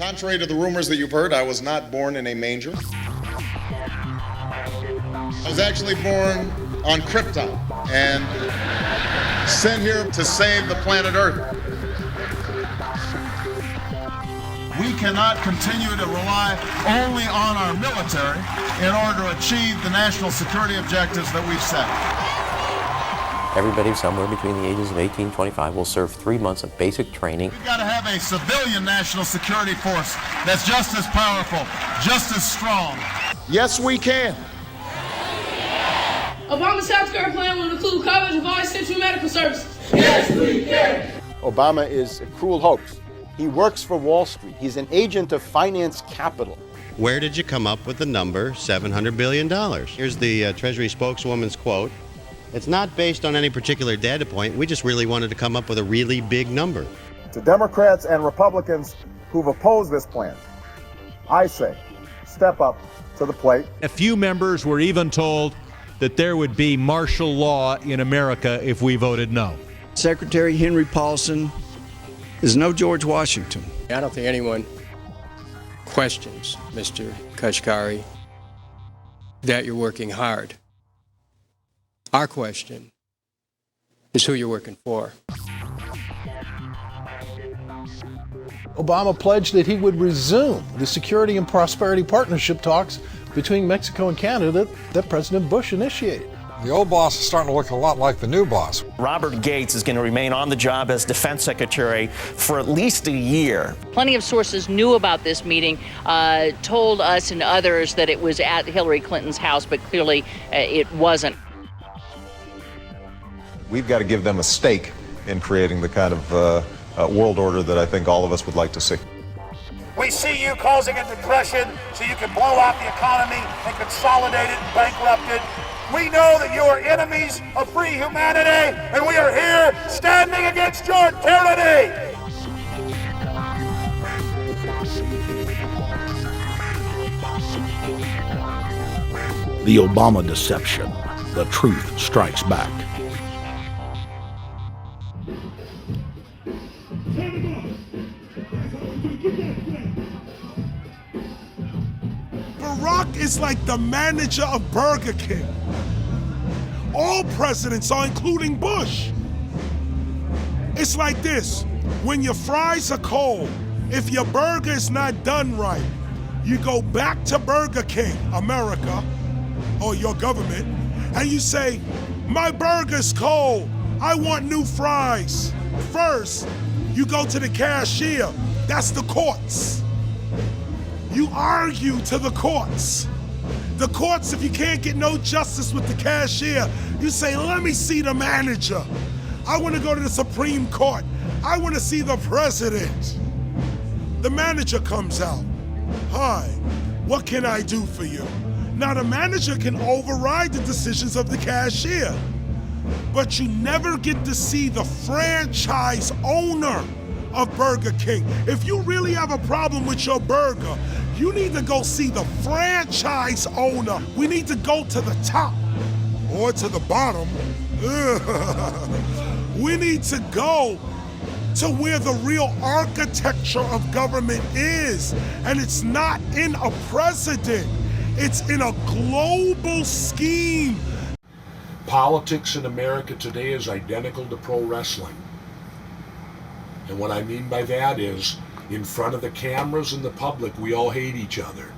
Contrary to the rumors that you've heard, I was not born in a manger. I was actually born on Krypton and sent here to save the planet Earth. We cannot continue to rely only on our military in order to achieve the national security objectives that we've set. Everybody somewhere between the ages of 18 and 25 will serve 3 months of basic training. We've got to have a civilian national security force that's just as powerful, just as strong. Yes, we can. Obama's healthcare plan will include coverage of all essential medical services. Yes, we can. Obama is a cruel hoax. He works for Wall Street. He's an agent of finance capital. Where did you come up with the number $700 billion? Here's the Treasury spokeswoman's quote. It's not based on any particular data point. We just really wanted to come up with a really big number. To Democrats and Republicans who've opposed this plan, I say, step up to the plate. A few members were even told that there would be martial law in America if we voted no. Secretary Henry Paulson is no George Washington. I don't think anyone questions, Mr. Kashkari, that you're working hard. Our question is who you're working for. Obama pledged that he would resume the Security and Prosperity Partnership talks between Mexico and Canada that President Bush initiated. The old boss is starting to look a lot like the new boss. Robert Gates is going to remain on the job as defense secretary for at least a year. Plenty of sources knew about this meeting, told us and others that it was at Hillary Clinton's house, but clearly it wasn't. We've got to give them a stake in creating the kind of world order that I think all of us would like to see. We see you causing a depression so you can blow out the economy and consolidate it and bankrupt it. We know that you are enemies of free humanity, and we are here standing against your tyranny. The Obama deception. The truth strikes back. Barack is like the manager of Burger King. All presidents are, including Bush. It's like this: when your fries are cold, if your burger is not done right, you go back to Burger King, America, or your government, and you say, my burger's cold, I want new fries. First, you go to the cashier, that's the courts. You argue to the courts. The courts, if you can't get no justice with the cashier, you say, let me see the manager. I want to go to the Supreme Court. I want to see the president. The manager comes out. Hi, what can I do for you? Now the manager can override the decisions of the cashier, but you never get to see the franchise owner of Burger King. If you really have a problem with your burger, you need to go see the franchise owner. We need to go to the top or to the bottom. We need to go to where the real architecture of government is. And it's not in a president, it's in a global scheme. Politics in America today is identical to pro wrestling. And what I mean by that is, in front of the cameras and the public, we all hate each other.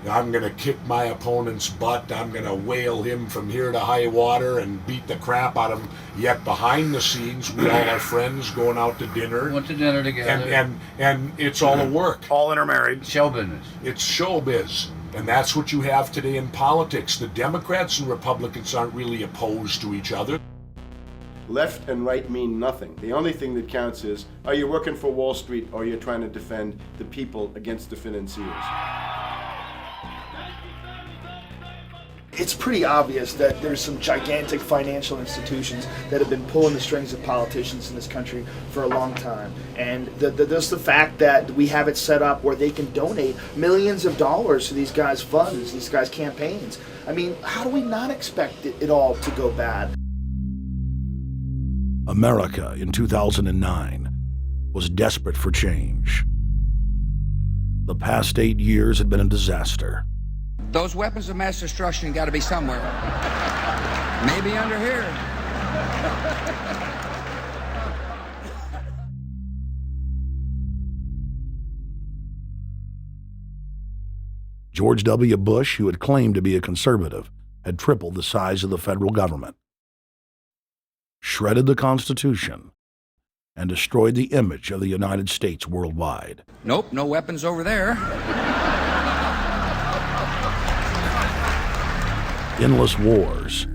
I'm going to kick my opponent's butt. I'm going to whale him from here to high water and beat the crap out of him. Yet behind the scenes, we all are friends going out to dinner. Went to dinner together. And it's all a work. All intermarried. Show business. It's showbiz. And that's what you have today in politics. The Democrats and Republicans aren't really opposed to each other. Left and right mean nothing. The only thing that counts is, are you working for Wall Street or you're trying to defend the people against the financiers? It's pretty obvious that there's some gigantic financial institutions that have been pulling the strings of politicians in this country for a long time. And just the fact that we have it set up where they can donate millions of dollars to these guys' funds, these guys' campaigns. I mean, how do we not expect it all to go bad? America in 2009 was desperate for change. The past 8 years had been a disaster. Those weapons of mass destruction got to be somewhere. Maybe under here. George W. Bush, who had claimed to be a conservative, had tripled the size of the federal government, shredded the Constitution, and destroyed the image of the United States worldwide. Nope, no weapons over there. Endless wars,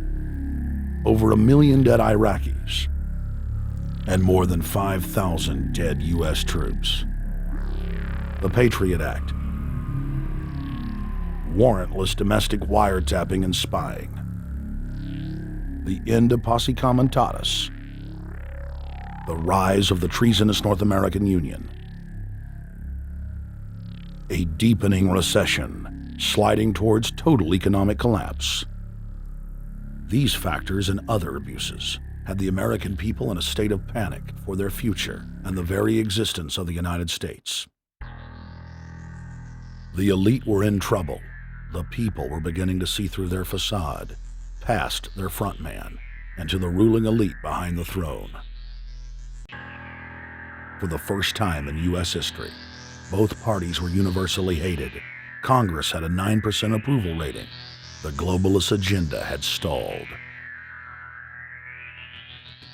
over 1 million dead Iraqis, and more than 5,000 dead U.S. troops. The Patriot Act, warrantless domestic wiretapping and spying, the end of posse comitatus, the rise of the treasonous North American Union, a deepening recession sliding towards total economic collapse. These factors and other abuses had the American people in a state of panic for their future and the very existence of the United States. The elite were in trouble. The people were beginning to see through their facade, past their front man, and to the ruling elite behind the throne. For the first time in U.S. history, both parties were universally hated. Congress had a 9% approval rating. The globalist agenda had stalled.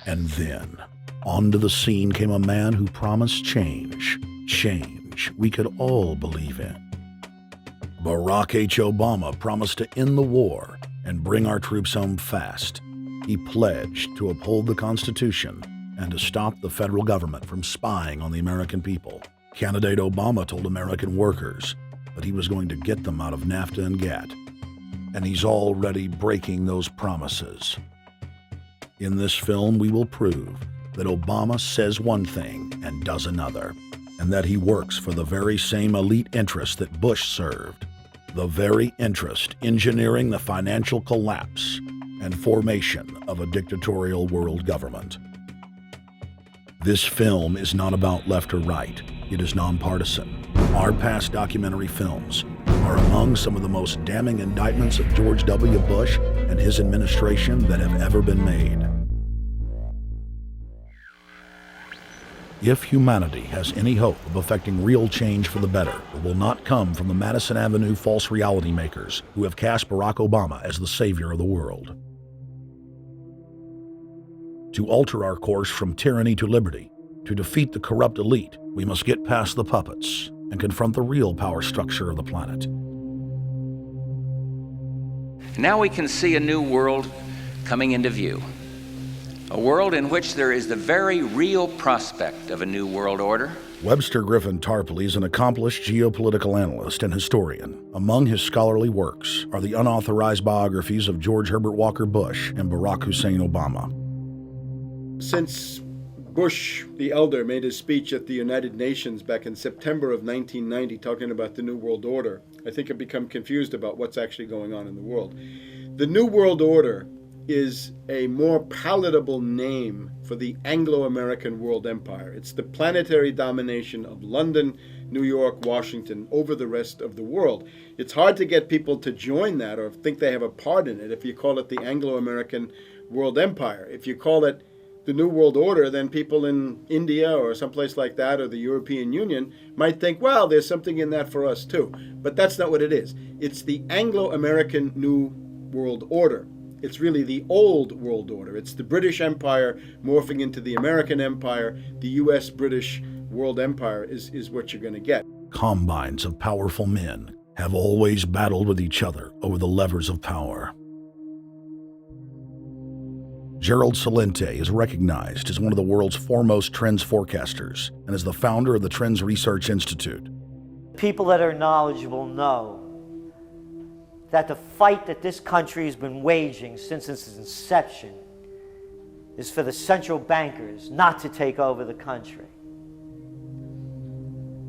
And then, onto the scene came a man who promised change. Change we could all believe in. Barack H. Obama promised to end the war and bring our troops home fast. He pledged to uphold the Constitution and to stop the federal government from spying on the American people. Candidate Obama told American workers that he was going to get them out of NAFTA and GATT, and he's already breaking those promises. In this film, we will prove that Obama says one thing and does another, and that he works for the very same elite interests that Bush served, the very interest engineering the financial collapse and formation of a dictatorial world government. This film is not about left or right. It is nonpartisan. Our past documentary films are among some of the most damning indictments of George W. Bush and his administration that have ever been made. If humanity has any hope of effecting real change for the better, it will not come from the Madison Avenue false reality makers who have cast Barack Obama as the savior of the world. To alter our course from tyranny to liberty, to defeat the corrupt elite, we must get past the puppets and confront the real power structure of the planet. Now we can see a new world coming into view. A world in which there is the very real prospect of a new world order. Webster Griffin Tarpley is an accomplished geopolitical analyst and historian. Among his scholarly works are the unauthorized biographies of George Herbert Walker Bush and Barack Hussein Obama. Since Bush the elder made his speech at the United Nations back in September of 1990 talking about the New World Order, I think I've become confused about what's actually going on in the world. The New World Order is a more palatable name for the Anglo-American world empire. It's the planetary domination of London, New York, Washington over the rest of the world. It's hard to get people to join that or think they have a part in it if you call it the Anglo-American world empire. If you call it the New World Order, then people in India or someplace like that or the European Union might think, well, there's something in that for us too. But that's not what it is. It's the Anglo-American New World Order. It's really the old world order. It's the British Empire morphing into the American Empire. The U.S.-British world empire is what you're going to get. Combines of powerful men have always battled with each other over the levers of power. Gerald Celente is recognized as one of the world's foremost trends forecasters and is the founder of the Trends Research Institute. People that are knowledgeable know that the fight that this country has been waging since its inception is for the central bankers not to take over the country.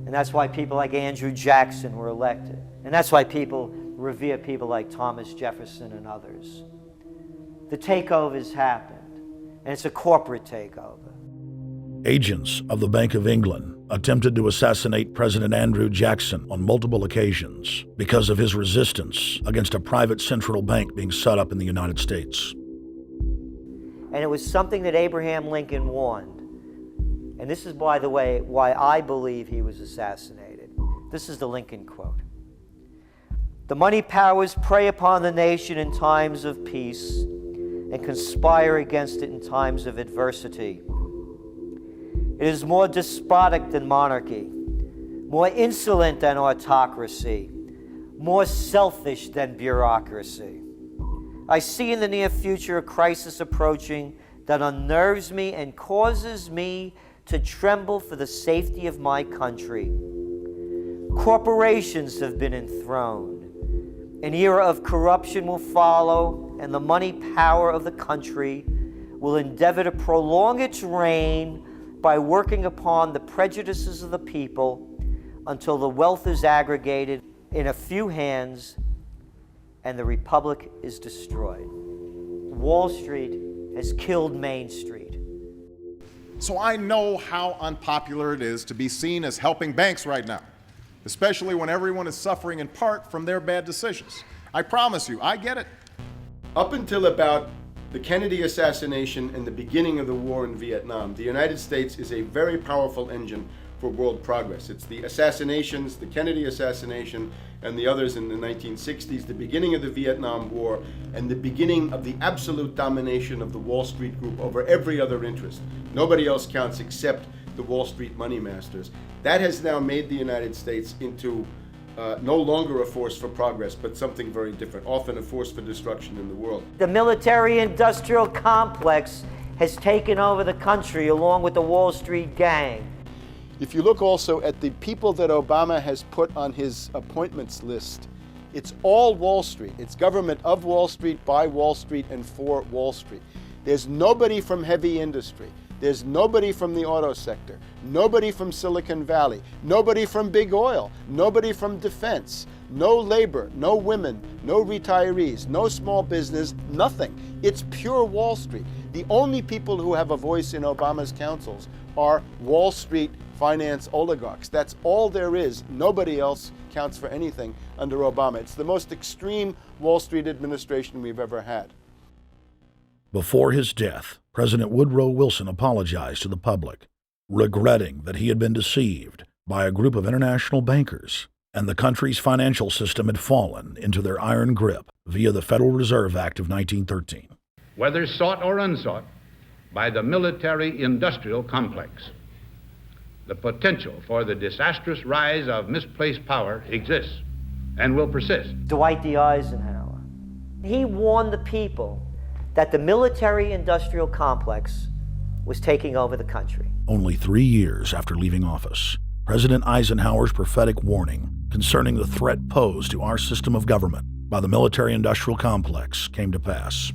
And that's why people like Andrew Jackson were elected. And that's why people revere people like Thomas Jefferson and others. The takeover's happened, and it's a corporate takeover. Agents of the Bank of England attempted to assassinate President Andrew Jackson on multiple occasions because of his resistance against a private central bank being set up in the United States. And it was something that Abraham Lincoln warned. And this is, by the way, why I believe he was assassinated. This is the Lincoln quote. "The money powers prey upon the nation in times of peace and conspire against it in times of adversity. It is more despotic than monarchy, more insolent than autocracy, more selfish than bureaucracy. I see in the near future a crisis approaching that unnerves me and causes me to tremble for the safety of my country. Corporations have been enthroned. An era of corruption will follow, and the money power of the country will endeavor to prolong its reign by working upon the prejudices of the people until the wealth is aggregated in a few hands and the republic is destroyed." Wall Street has killed Main Street. So I know how unpopular it is to be seen as helping banks right now, especially when everyone is suffering in part from their bad decisions. I promise you, I get it. Up until about the Kennedy assassination and the beginning of the war in Vietnam, the United States is a very powerful engine for world progress. It's the assassinations, the Kennedy assassination, and the others in the 1960s, the beginning of the Vietnam War, and the beginning of the absolute domination of the Wall Street Group over every other interest. Nobody else counts except the Wall Street money masters. That has now made the United States into no longer a force for progress, but something very different, often a force for destruction in the world. The military-industrial complex has taken over the country along with the Wall Street gang. If you look also at the people that Obama has put on his appointments list, it's all Wall Street. It's government of Wall Street, by Wall Street, and for Wall Street. There's nobody from heavy industry. There's nobody from the auto sector, nobody from Silicon Valley, nobody from big oil, nobody from defense, no labor, no women, no retirees, no small business, nothing. It's pure Wall Street. The only people who have a voice in Obama's councils are Wall Street finance oligarchs. That's all there is. Nobody else counts for anything under Obama. It's the most extreme Wall Street administration we've ever had. Before his death, President Woodrow Wilson apologized to the public, regretting that he had been deceived by a group of international bankers and the country's financial system had fallen into their iron grip via the Federal Reserve Act of 1913. Whether sought or unsought by the military-industrial complex, the potential for the disastrous rise of misplaced power exists and will persist. Dwight D. Eisenhower. He warned the people that the military-industrial complex was taking over the country. Only 3 years after leaving office, President Eisenhower's prophetic warning concerning the threat posed to our system of government by the military-industrial complex came to pass.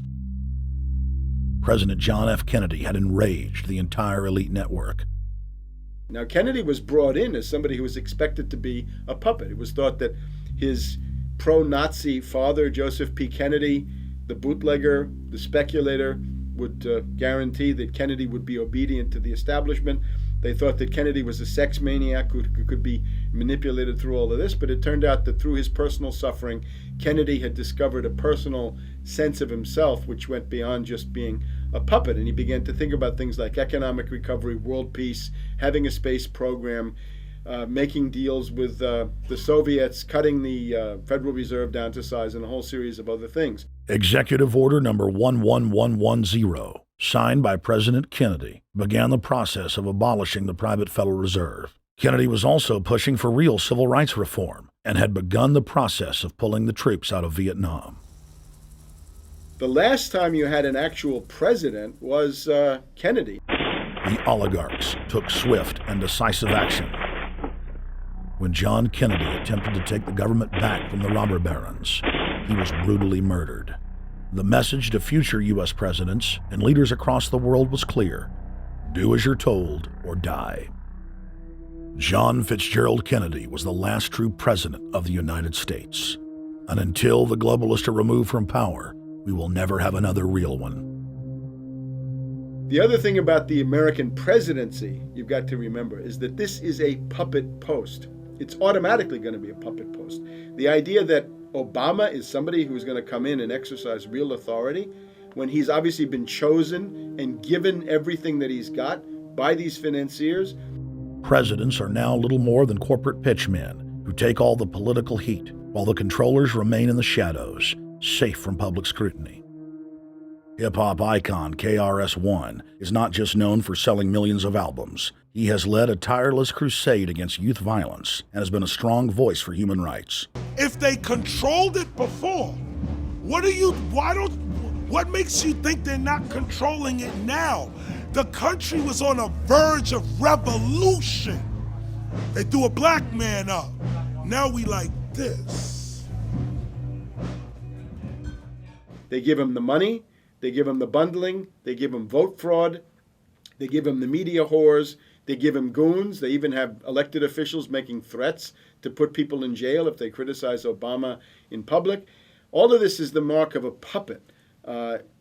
President John F. Kennedy had enraged the entire elite network. Now, Kennedy was brought in as somebody who was expected to be a puppet. It was thought that his pro-Nazi father, Joseph P. Kennedy, the bootlegger, the speculator, would guarantee that Kennedy would be obedient to the establishment. They thought that Kennedy was a sex maniac who could be manipulated through all of this, but it turned out that through his personal suffering, Kennedy had discovered a personal sense of himself which went beyond just being a puppet, and he began to think about things like economic recovery, world peace, having a space program, making deals with the Soviets, cutting the Federal Reserve down to size, and a whole series of other things. Executive Order number 11110, signed by President Kennedy, began the process of abolishing the private Federal Reserve. Kennedy was also pushing for real civil rights reform and had begun the process of pulling the troops out of Vietnam. The last time you had an actual president was Kennedy. The oligarchs took swift and decisive action. When John Kennedy attempted to take the government back from the robber barons, he was brutally murdered. The message to future U.S. presidents and leaders across the world was clear: do as you're told or die. John Fitzgerald Kennedy was the last true president of the United States. And until the globalists are removed from power, we will never have another real one. The other thing about the American presidency you've got to remember is that this is a puppet post. It's automatically going to be a puppet post. The idea that Obama is somebody who's going to come in and exercise real authority when he's obviously been chosen and given everything that he's got by these financiers. Presidents are now little more than corporate pitchmen who take all the political heat, while the controllers remain in the shadows, safe from public scrutiny. Hip-hop icon KRS-One is not just known for selling millions of albums. He has led a tireless crusade against youth violence and has been a strong voice for human rights. If they controlled it before, what makes you think they're not controlling it now? The country was on a verge of revolution. They threw a black man up. Now we like this. They give him the money, they give him the bundling, they give him vote fraud, they give him the media whores, they give him goons, they even have elected officials making threats to put people in jail if they criticize Obama in public. All of this is the mark of a puppet.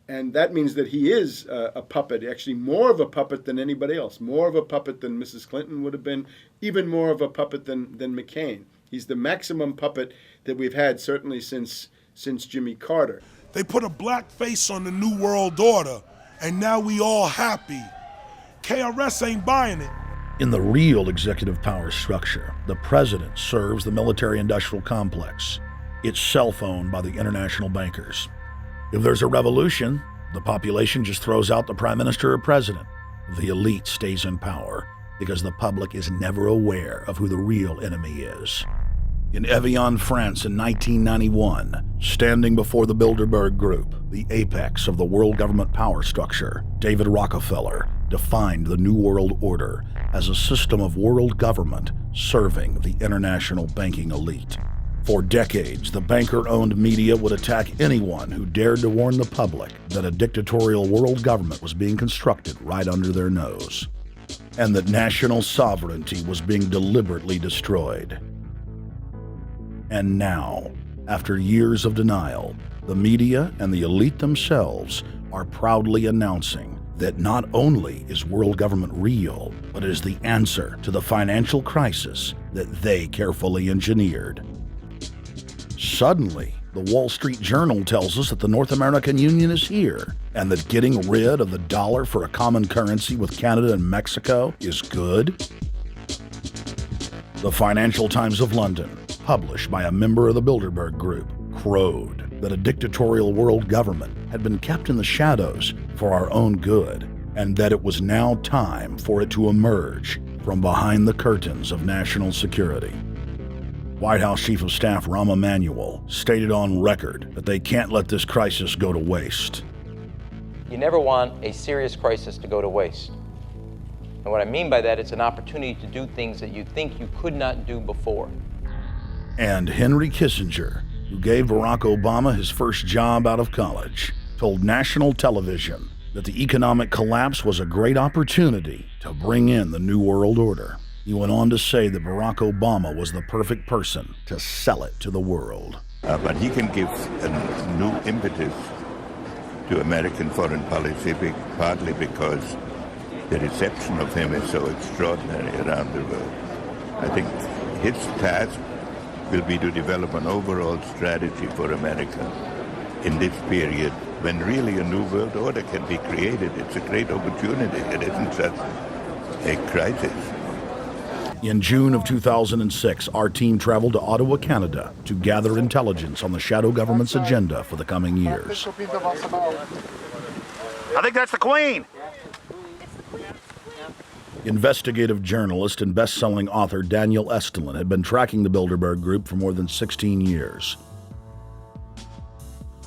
And that means that he is a puppet, actually more of a puppet than anybody else, more of a puppet than Mrs. Clinton would have been, even more of a puppet than McCain. He's the maximum puppet that we've had certainly since Jimmy Carter. They put a black face on the New World Order, and now we all happy. KRS ain't buying it. In the real executive power structure, the president serves the military-industrial complex, itself owned by the international bankers. If there's a revolution, the population just throws out the prime minister or president. The elite stays in power because the public is never aware of who the real enemy is. In Evian, France in 1991, standing before the Bilderberg Group, the apex of the world government power structure, David Rockefeller defined the New World Order as a system of world government serving the international banking elite. For decades, the banker-owned media would attack anyone who dared to warn the public that a dictatorial world government was being constructed right under their nose, and that national sovereignty was being deliberately destroyed. And now, after years of denial, the media and the elite themselves are proudly announcing that not only is world government real, but it is the answer to the financial crisis that they carefully engineered. Suddenly, the Wall Street Journal tells us that the North American Union is here, and that getting rid of the dollar for a common currency with Canada and Mexico is good. The Financial Times of London, published by a member of the Bilderberg Group, crowed that a dictatorial world government had been kept in the shadows for our own good, and that it was now time for it to emerge from behind the curtains of national security. White House Chief of Staff Rahm Emanuel stated on record that they can't let this crisis go to waste. You never want a serious crisis to go to waste. And what I mean by that, it's an opportunity to do things that you think you could not do before. And Henry Kissinger, who gave Barack Obama his first job out of college, told national television that the economic collapse was a great opportunity to bring in the New World Order. He went on to say that Barack Obama was the perfect person to sell it to the world. But he can give a new impetus to American foreign policy, partly because the reception of him is so extraordinary around the world. I think his task will be to develop an overall strategy for America in this period when really a new world order can be created. It's a great opportunity. It isn't just a crisis. In June of 2006, our team traveled to Ottawa, Canada, to gather intelligence on the shadow government's agenda for the coming years. I think that's the Queen. Investigative journalist and best-selling author Daniel Estulin had been tracking the Bilderberg Group for more than 16 years.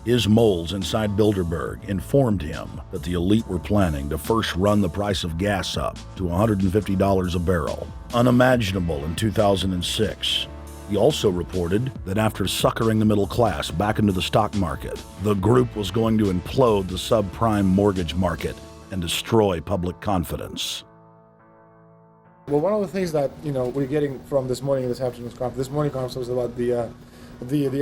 His moles inside Bilderberg informed him that the elite were planning to first run the price of gas up to $150 a barrel, unimaginable in 2006. He also reported that after suckering the middle class back into the stock market, the group was going to implode the subprime mortgage market and destroy public confidence. Well, one of the things that we're getting from this morning's conference was about the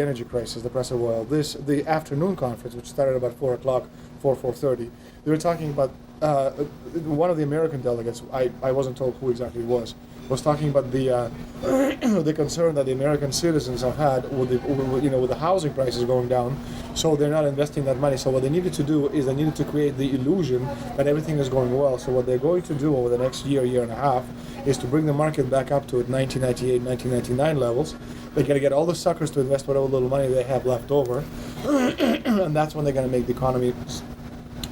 energy crisis, the price of oil. The afternoon conference, which started about 4 o'clock, 4:30, they were talking about one of the American delegates, I wasn't told who exactly it was talking about the the concern that the American citizens have had with the housing prices going down, so they're not investing that money. So what they needed to do is they needed to create the illusion that everything is going well. So what they're going to do over the next year and a half, is to bring the market back up to 1998, 1999 levels. They're going to get all the suckers to invest whatever little money they have left over, and that's when they're going to make the economy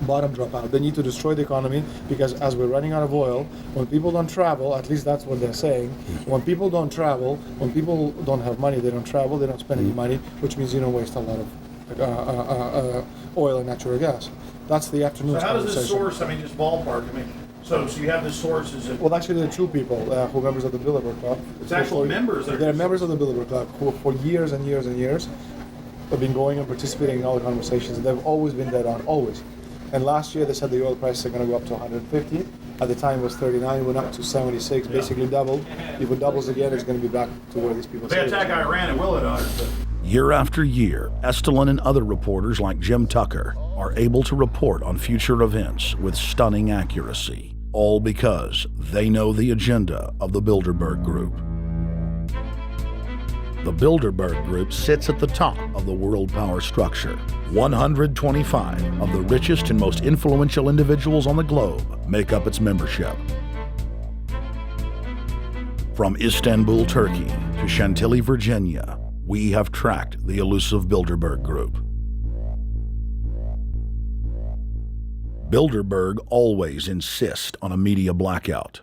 bottom drop out. They need to destroy the economy because as we're running out of oil, when people don't travel, at least that's what they're saying, when people don't travel, when people don't have money, they don't travel, they don't spend any money, which means you don't waste a lot of oil and natural gas. That's the afternoon. So how does this source, just ballpark, so you have the sources of... Well, actually, there are two people who are members of the Bilderberg Club. It's actual members? They're members of the Bilderberg Club who for years and years and years have been going and participating in all the conversations. They've always been dead on, always. And last year they said the oil prices are going to go up to 150. At the time it was 39, went up to 76, basically doubled. If it doubles again, it's going to be back to where these people say. They attack Iran and will it? Year after year, Estelin and other reporters like Jim Tucker are able to report on future events with stunning accuracy, all because they know the agenda of the Bilderberg Group. The Bilderberg Group sits at the top of the world power structure. 125 of the richest and most influential individuals on the globe make up its membership. From Istanbul, Turkey to Chantilly, Virginia, we have tracked the elusive Bilderberg Group. Bilderberg always insist on a media blackout.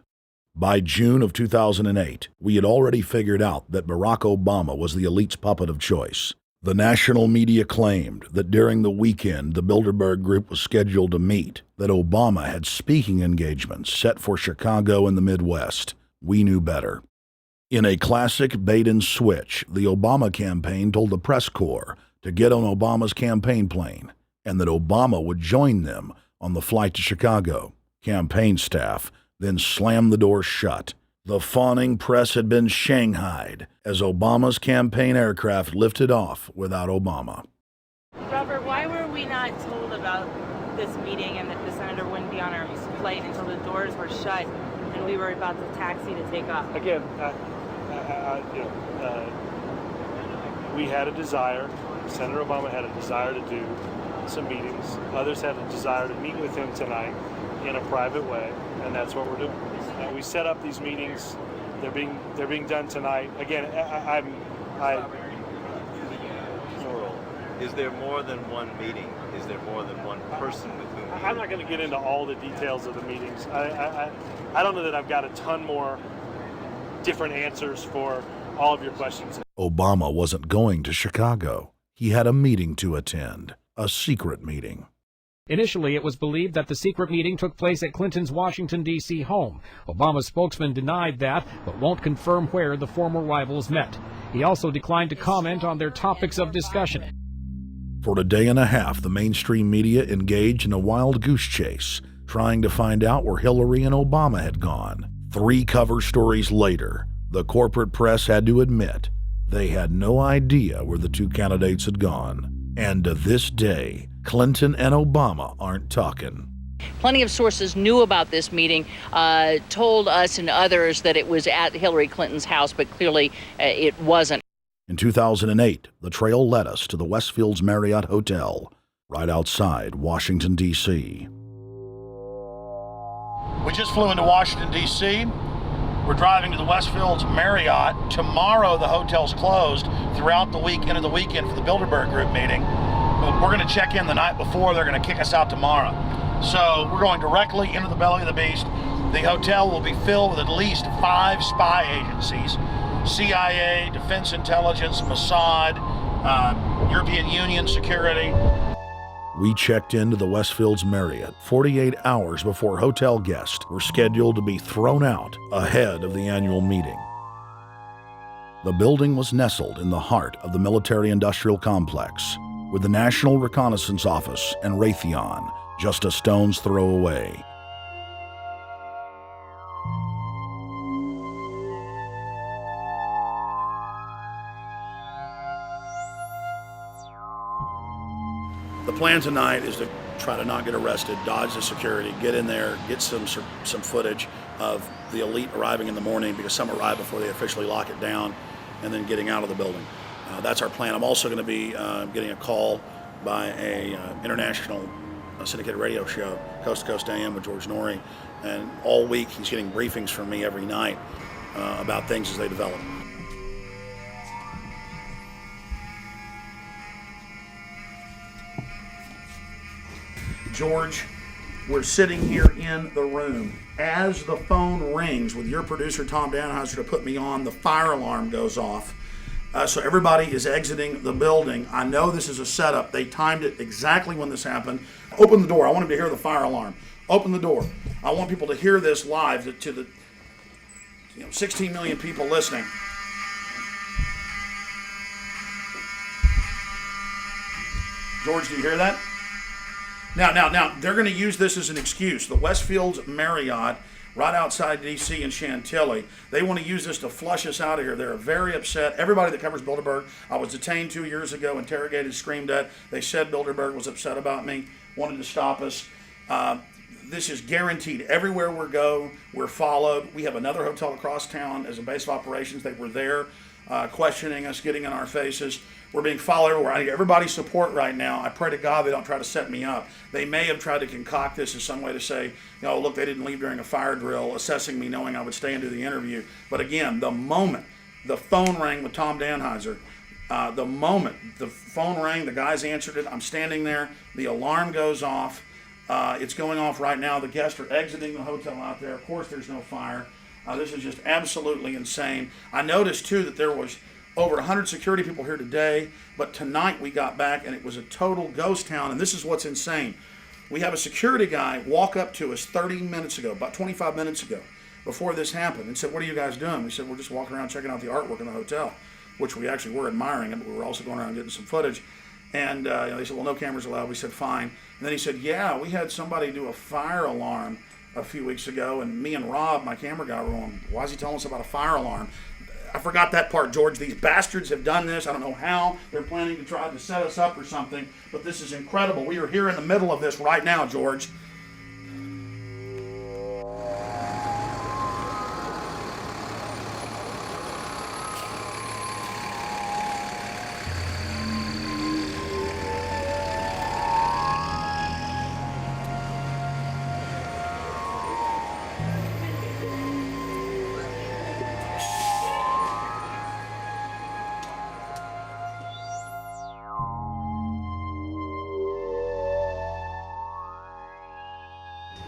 By June of 2008, we had already figured out that Barack Obama was the elite's puppet of choice. The national media claimed that during the weekend the Bilderberg Group was scheduled to meet, that Obama had speaking engagements set for Chicago and the Midwest. We knew better. In a classic bait-and-switch, the Obama campaign told the press corps to get on Obama's campaign plane and that Obama would join them on the flight to Chicago. Campaign staff then slammed the door shut. The fawning press had been shanghaied as Obama's campaign aircraft lifted off without Obama. Robert, why were we not told about this meeting and that the senator wouldn't be on our flight until the doors were shut and we were about to taxi to take off? Again, we had a desire, Senator Obama had a desire to do some meetings. Others had a desire to meet with him tonight in a private way, and that's what we're doing. We set up these meetings. They're being done tonight. Again, Is there more than one meeting? Is there more than one person with whom? I'm not going to get into all the details of the meetings. I don't know that I've got a ton more different answers for all of your questions. Obama wasn't going to Chicago. He had a meeting to attend, a secret meeting. Initially, it was believed that the secret meeting took place at Clinton's Washington, D.C. home. Obama's spokesman denied that, but won't confirm where the former rivals met. He also declined to comment on their topics of discussion. For a day and a half, the mainstream media engaged in a wild goose chase, trying to find out where Hillary and Obama had gone. 3 cover stories later, the corporate press had to admit they had no idea where the 2 candidates had gone. And to this day, Clinton and Obama aren't talking. Plenty of sources knew about this meeting, told us and others that it was at Hillary Clinton's house, but clearly it wasn't. In 2008, the trail led us to the Westfields Marriott Hotel, right outside Washington, D.C. We just flew into Washington, D.C. We're driving to the Westfields Marriott. Tomorrow, the hotel's closed throughout the week into the weekend for the Bilderberg Group meeting. We're going to check in the night before. They're going to kick us out tomorrow. So we're going directly into the belly of the beast. The hotel will be filled with at least 5 spy agencies: CIA, Defense Intelligence, Mossad, European Union security. We checked into the Westfields Marriott 48 hours before hotel guests were scheduled to be thrown out ahead of the annual meeting. The building was nestled in the heart of the military-industrial complex, with the National Reconnaissance Office and Raytheon just a stone's throw away. The plan tonight is to try to not get arrested, dodge the security, get in there, get some footage of the elite arriving in the morning, because some arrive before they officially lock it down, and then getting out of the building. That's our plan. I'm also going to be getting a call by a international syndicated radio show, Coast to Coast AM with George Norrie, and all week he's getting briefings from me every night about things as they develop. George, we're sitting here in the room. As the phone rings with your producer, Tom Danheiser, to put me on, the fire alarm goes off. So everybody is exiting the building. I know this is a setup. They timed it exactly when this happened. Open the door. I want them to hear the fire alarm. Open the door. I want people to hear this live to the 16 million people listening. George, do you hear that? Now, they're going to use this as an excuse. The Westfields Marriott, right outside D.C. in Chantilly, they want to use this to flush us out of here. They're very upset. Everybody that covers Bilderberg, I was detained 2 years ago, interrogated, screamed at. They said Bilderberg was upset about me, wanted to stop us. This is guaranteed. Everywhere we go, we're followed. We have another hotel across town as a base of operations. They were there questioning us, getting in our faces. We're being followed everywhere. I need everybody's support right now. I pray to God they don't try to set me up. They may have tried to concoct this as some way to say, look, they didn't leave during a fire drill, assessing me knowing I would stay and do the interview. But again, the moment the phone rang with Tom Danheiser, the moment the phone rang, the guys answered it, I'm standing there, the alarm goes off. It's going off right now. The guests are exiting the hotel out there. Of course, there's no fire. This is just absolutely insane. I noticed, too, that there was over 100 security people here today, but tonight we got back and it was a total ghost town, and this is what's insane. We have a security guy walk up to us 30 minutes ago, about 25 minutes ago, before this happened, and said, "What are you guys doing?" We said, "We're just walking around checking out the artwork in the hotel," which we actually were admiring it, but we were also going around getting some footage. And they said, "Well, no cameras allowed." We said, "Fine." And then he said, "Yeah, we had somebody do a fire alarm a few weeks ago, and me and Rob, my camera guy, were going, why is he telling us about a fire alarm?" I forgot that part, George. These bastards have done this. I don't know how. They're planning to try to set us up or something, but this is incredible. We are here in the middle of this right now, George.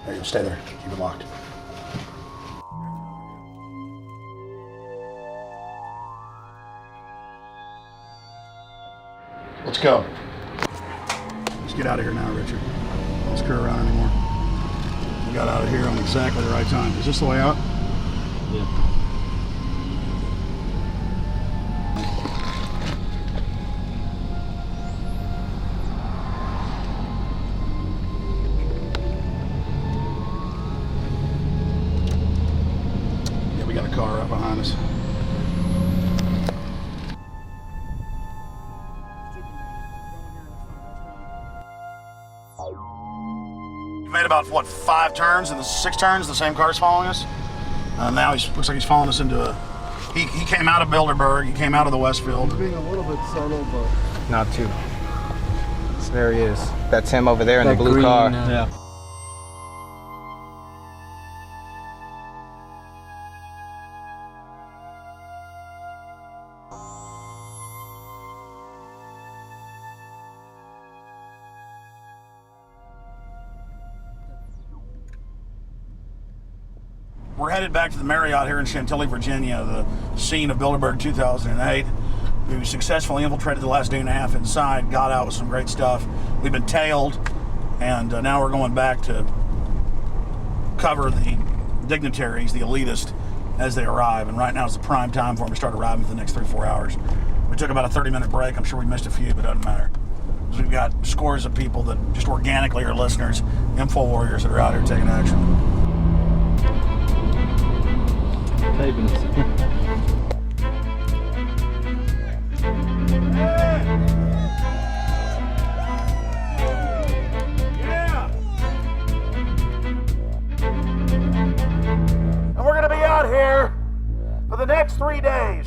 There you go, stay there, keep it locked. Let's go. Let's get out of here now, Richard. Don't screw around anymore. We got out of here on exactly the right time. Is this the way out? Yeah. We got a car right behind us. We made about, what, 5 turns and 6 turns, the same car's following us. Now he looks like he's following us into a... He came out of Bilderberg, he came out of the Westfield. He's being a little bit subtle, but... Not too. There he is. That's him over there in the blue car. Yeah. We're headed back to the Marriott here in Chantilly, Virginia, the scene of Bilderberg 2008. We successfully infiltrated the last day and a half inside, got out with some great stuff. We've been tailed, and now we're going back to cover the dignitaries, the elitists, as they arrive. And right now is the prime time for them to start arriving for the next 3-4 hours. We took about a 30-minute break. I'm sure we missed a few, but it doesn't matter. So we've got scores of people that just organically are listeners, info warriors that are out here taking action. next 3 days,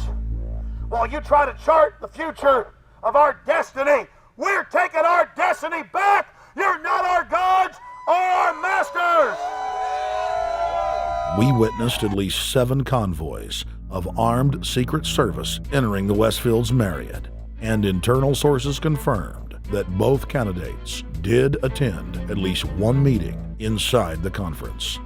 while you try to chart the future of our destiny, we're taking our destiny back. You're not our gods or our masters. We witnessed at least 7 convoys of armed Secret Service entering the Westfield's Marriott, and internal sources confirmed that both candidates did attend at least one meeting inside the conference.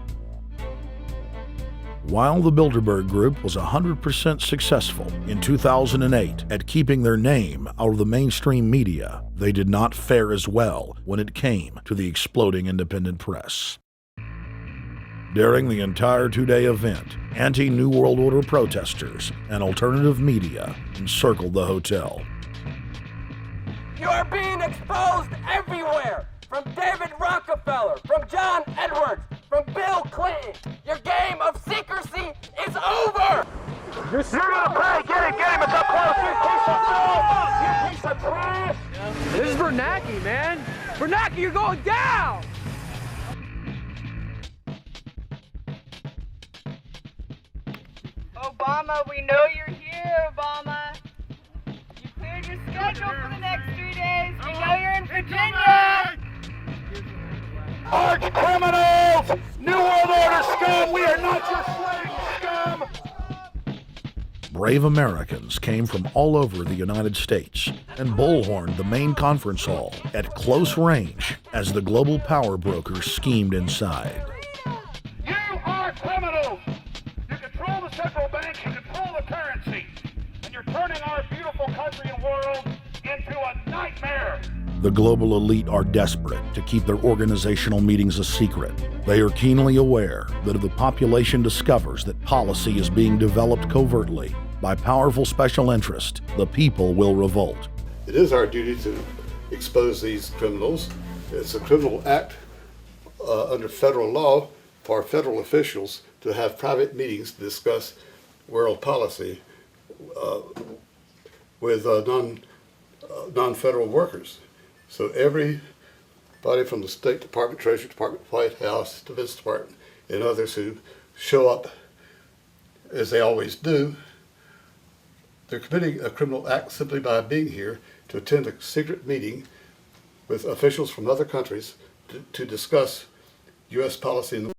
While the Bilderberg Group was 100% successful in 2008 at keeping their name out of the mainstream media, they did not fare as well when it came to the exploding independent press. During the entire 2-day event, anti-New World Order protesters and alternative media encircled the hotel. You are being exposed everywhere! From David Rockefeller, from John Edwards, from Bill Clinton. Your game of secrecy is over! You're gonna pay! Get him! It's up close! You piece of filth! You piece of trash! This is Bernanke, man! Bernanke, you're going down! Obama, we know you're here, Obama. You cleared your schedule for the next 3 days. We know you're in Virginia. Arch criminals! New World Order scum! We are not your slave scum! Brave Americans came from all over the United States and bullhorned the main conference hall at close range as the global power brokers schemed inside. You are criminals! You control the central bank, you control the currency, and you're turning our beautiful country and world into a nightmare! The global elite are desperate to keep their organizational meetings a secret. They are keenly aware that if the population discovers that policy is being developed covertly by powerful special interest, the people will revolt. It is our duty to expose these criminals. It's a criminal act under federal law for federal officials to have private meetings to discuss world policy with non-federal workers. So everybody from the State Department, Treasury Department, White House, Defense Department, and others who show up, as they always do, they're committing a criminal act simply by being here to attend a secret meeting with officials from other countries to discuss U.S. policy in the